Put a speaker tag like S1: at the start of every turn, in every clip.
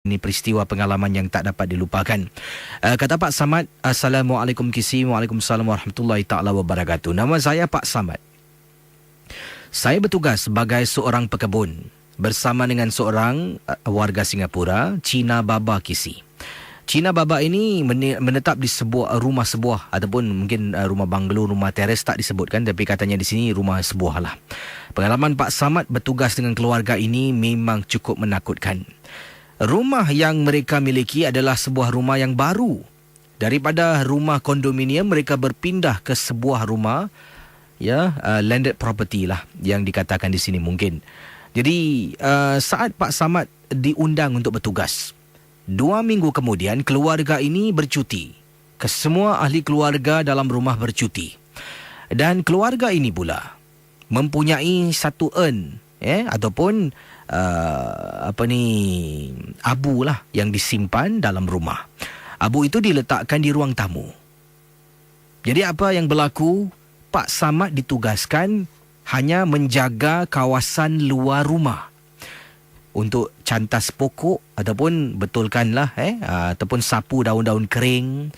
S1: Ini peristiwa pengalaman yang tak dapat dilupakan. Kata Pak Samad, Assalamualaikum Kisi, Waalaikumsalam warahmatullahi ta'ala wabarakatuh. Nama saya Pak Samad. Saya bertugas sebagai seorang pekebun bersama dengan seorang warga Singapura, Cina Baba Kisi. Cina Baba ini menetap di sebuah rumah sebuah ataupun mungkin rumah banglo, rumah teres tak disebutkan, tapi katanya di sini rumah sebuah lah. Pengalaman Pak Samad bertugas dengan keluarga ini memang cukup menakutkan. Rumah yang mereka miliki adalah sebuah rumah yang baru. Daripada rumah kondominium, mereka berpindah ke sebuah rumah, landed property lah yang dikatakan di sini mungkin. Jadi saat Pak Samad diundang untuk bertugas, 2 minggu kemudian keluarga ini bercuti. Kesemua ahli keluarga dalam rumah bercuti. Dan keluarga ini pula mempunyai satu ataupun abu lah yang disimpan dalam rumah. Abu itu diletakkan di ruang tamu. Jadi apa yang berlaku? Pak Samad ditugaskan hanya menjaga kawasan luar rumah untuk cantas pokok ataupun betulkanlah ataupun sapu daun-daun kering,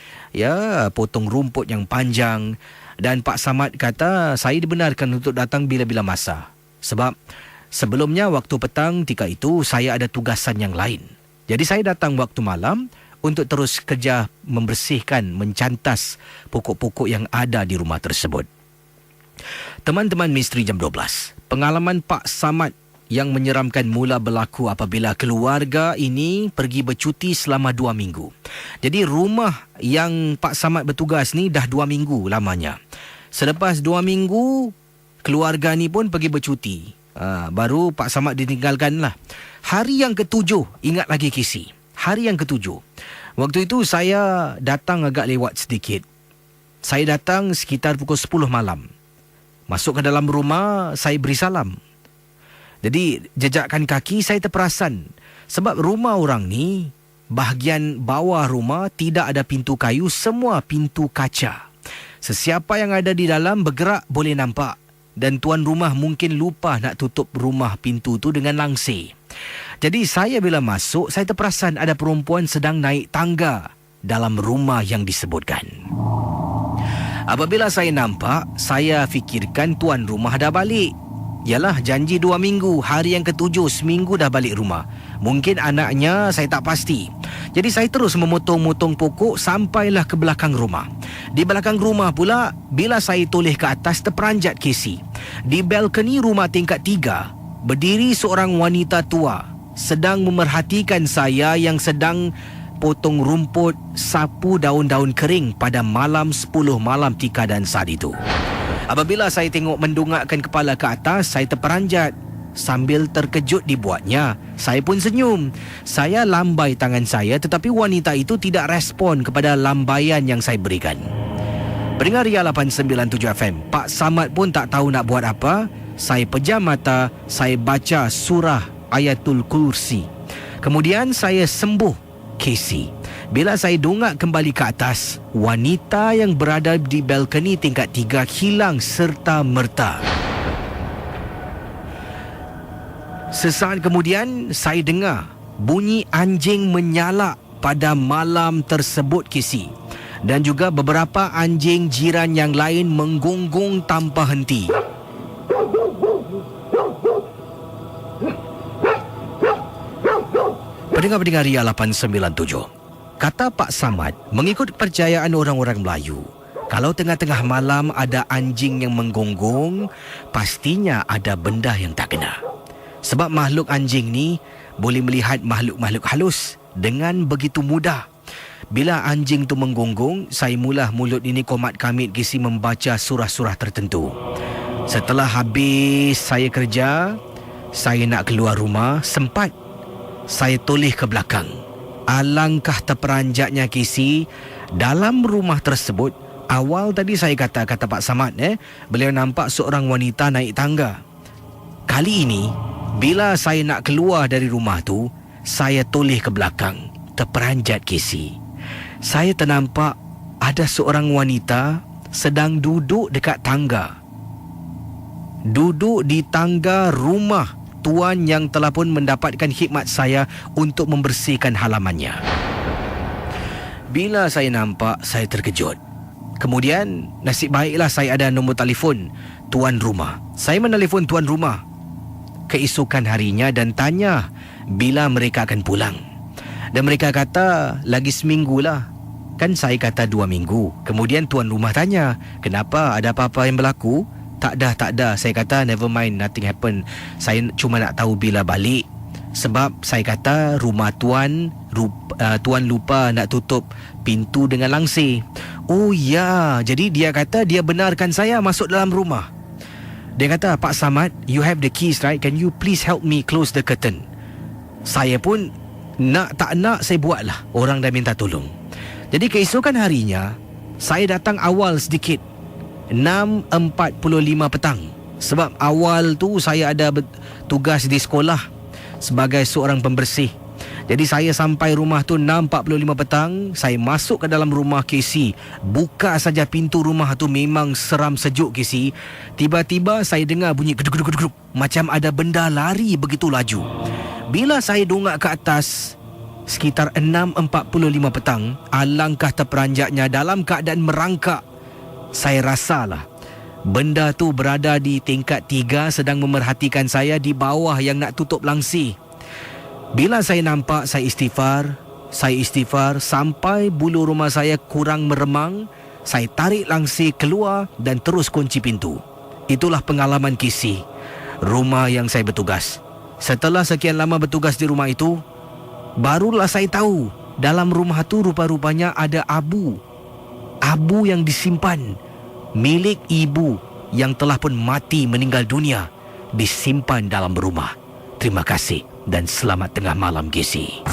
S1: potong rumput yang panjang. Dan Pak Samad kata saya dibenarkan untuk datang bila-bila masa. Sebab sebelumnya waktu petang ketika itu saya ada tugasan yang lain. Jadi saya datang waktu malam untuk terus kerja membersihkan, mencantas pokok-pokok yang ada di rumah tersebut. Teman-teman Misteri Jam 12, pengalaman Pak Samad yang menyeramkan mula berlaku apabila keluarga ini pergi bercuti selama 2 minggu. Jadi rumah yang Pak Samad bertugas ni dah 2 minggu lamanya. Selepas 2 minggu, keluarga ni pun pergi bercuti. Baru Pak Samad ditinggalkan lah. Hari yang ke-7, ingat lagi Kisi. Hari yang ke-7. Waktu itu saya datang agak lewat sedikit. Saya datang sekitar pukul 10 malam. Masuk ke dalam rumah, saya beri salam. Jadi jejakkan kaki saya terperasan. Sebab rumah orang ni, bahagian bawah rumah tidak ada pintu kayu, semua pintu kaca. Sesiapa yang ada di dalam bergerak boleh nampak. Dan tuan rumah mungkin lupa nak tutup rumah pintu tu dengan langsir. Jadi saya bila masuk, saya terperasan ada perempuan sedang naik tangga dalam rumah yang disebutkan. Apabila saya nampak, saya fikirkan tuan rumah dah balik. Yalah, janji 2 minggu, hari yang ke-7, seminggu dah balik rumah. Mungkin anaknya, saya tak pasti. Jadi saya terus memotong-motong pokok sampailah ke belakang rumah. Di belakang rumah pula, bila saya toleh ke atas, terperanjat Kisi. Di balkoni rumah tingkat 3, berdiri seorang wanita tua, sedang memerhatikan saya yang sedang potong rumput, sapu daun-daun kering pada malam 10 malam tika dan saat itu. Apabila saya tengok mendongakkan kepala ke atas, saya terperanjat. Sambil terkejut dibuatnya, saya pun senyum. Saya lambai tangan saya, tetapi wanita itu tidak respon kepada lambaian yang saya berikan. Pendengar Ria 897 FM, Pak Samad pun tak tahu nak buat apa. Saya pejam mata, saya baca surah Ayatul Kursi. Kemudian saya sembuh Casey. Bila saya dongak kembali ke atas, wanita yang berada di balkoni tingkat 3 hilang serta merta. Sesaat kemudian, saya dengar bunyi anjing menyalak pada malam tersebut Casey. Dan juga beberapa anjing jiran yang lain menggonggong tanpa henti. Pendengar-pendengar Ria 897. Kata Pak Samad, mengikut kepercayaan orang-orang Melayu, kalau tengah-tengah malam ada anjing yang menggonggong, pastinya ada benda yang tak kena. Sebab makhluk anjing ni boleh melihat makhluk-makhluk halus dengan begitu mudah. Bila anjing tu menggonggong, saya mula mulut ini komat kamit Kisi membaca surah-surah tertentu. Setelah habis saya kerja, saya nak keluar rumah, sempat saya toleh ke belakang. Alangkah terperanjatnya Kisi, dalam rumah tersebut, awal tadi saya kata Pak Samad, beliau nampak seorang wanita naik tangga. Kali ini, bila saya nak keluar dari rumah tu, saya toleh ke belakang, terperanjat Kisi. Saya ternampak ada seorang wanita sedang duduk dekat tangga. Duduk di tangga rumah tuan yang telah pun mendapatkan khidmat saya untuk membersihkan halamannya. Bila saya nampak, saya terkejut. Kemudian, nasib baiklah saya ada nombor telefon tuan rumah. Saya menelefon tuan rumah keesokan harinya dan tanya bila mereka akan pulang. Dan mereka kata, lagi seminggu lah. Kan saya kata 2 minggu. Kemudian tuan rumah tanya, kenapa, ada apa-apa yang berlaku? Tak ada. Saya kata, never mind, nothing happen. Saya cuma nak tahu bila balik. Sebab saya kata rumah tuan lupa nak tutup pintu dengan langsir. Oh ya, jadi dia kata dia benarkan saya masuk dalam rumah. Dia kata, Pak Samad, you have the keys, right? Can you please help me close the curtain? Saya pun tak nak saya buatlah. Orang dah minta tolong. Jadi keesokan harinya, saya datang awal sedikit, 6.45 petang. Sebab awal tu saya ada tugas di sekolah sebagai seorang pembersih. Jadi saya sampai rumah tu 6.45 petang. Saya masuk ke dalam rumah KC. Buka saja pintu rumah tu, memang seram sejuk KC. Tiba-tiba saya dengar bunyi geduk-geduk-geduk, macam ada benda lari begitu laju. Bila saya dongak ke atas, sekitar 6.45 petang, alangkah terperanjatnya dalam keadaan merangkak. Saya rasalah benda tu berada di tingkat 3 sedang memerhatikan saya di bawah yang nak tutup langsir. Bila saya nampak, saya istighfar sampai bulu rumah saya kurang meremang. Saya tarik langsir keluar dan terus kunci pintu. Itulah pengalaman KC, rumah yang saya bertugas. Setelah sekian lama bertugas di rumah itu, barulah saya tahu dalam rumah tu rupa-rupanya ada abu yang disimpan milik ibu yang telah pun mati meninggal dunia, disimpan dalam rumah. Terima kasih dan selamat tengah malam, KC.